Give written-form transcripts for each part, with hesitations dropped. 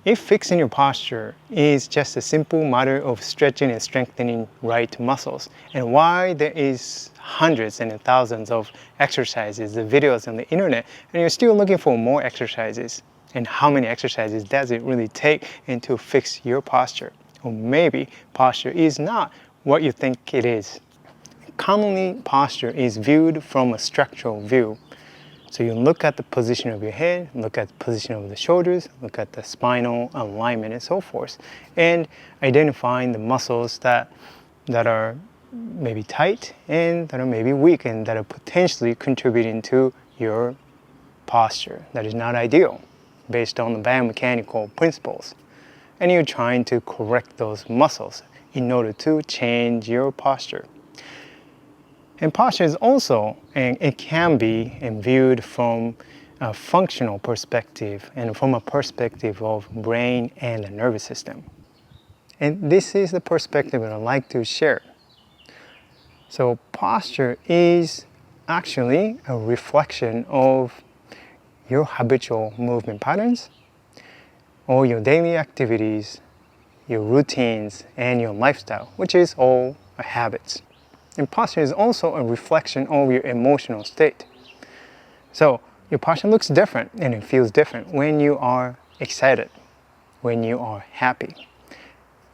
if fixing your posture is just a simple matter of stretching and strengthening right muscles, and why there is hundreds and thousands of exercises, the videos on the internet, and you're still looking for more exercises, and how many exercises does it really take to fix your posture? Or maybe posture is not what you think it is. Commonly, posture is viewed from a structural view. So you look at the position of your head, look at the position of the shoulders, look at the spinal alignment and so forth, and identifying the muscles that are maybe tight and that are maybe weak and that are potentially contributing to your posture that is not ideal based on the biomechanical principles. And you're trying to correct those muscles in order to change your posture. And posture is also, and it can be viewed from a functional perspective and from a perspective of brain and the nervous system. And this is the perspective that I'd like to share. So posture is actually a reflection of your habitual movement patterns, or your daily activities, your routines, and your lifestyle, which is all habits. And posture is also a reflection of your emotional state. So your posture looks different and it feels different when you are excited, when you are happy,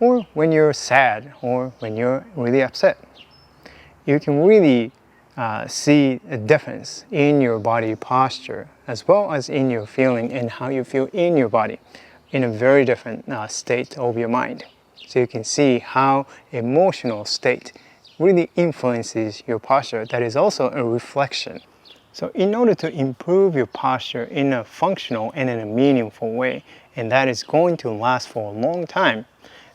or when you're sad, or when you're really upset. You can really see a difference in your body posture as well as in your feeling and how you feel in your body in a very different state of your mind. So you can see how emotional state really influences your posture. That is also a reflection. So in order to improve your posture in a functional and in a meaningful way, and that is going to last for a long time,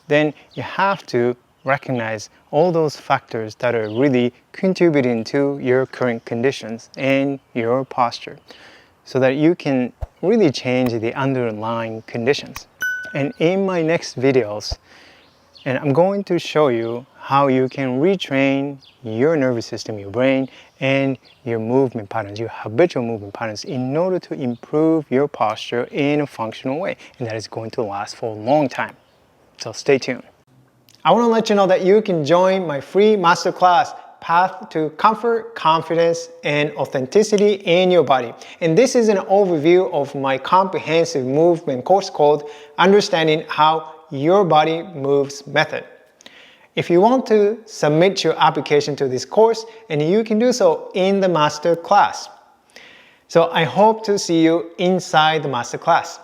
then you have to recognize all those factors that are really contributing to your current conditions and your posture, so that you can really change the underlying conditions. And in my next videos, and I'm going to show you how you can retrain your nervous system, your brain, and your movement patterns, your habitual movement patterns, in order to improve your posture in a functional way. And that is going to last for a long time. So stay tuned. I want to let you know that you can join my free masterclass, Path to Comfort, Confidence, and Authenticity in Your Body. And this is an overview of my comprehensive movement course called Understanding How Your Body Moves Method. If you want to submit your application to this course, and you can do so in the master class. So I hope to see you inside the master class.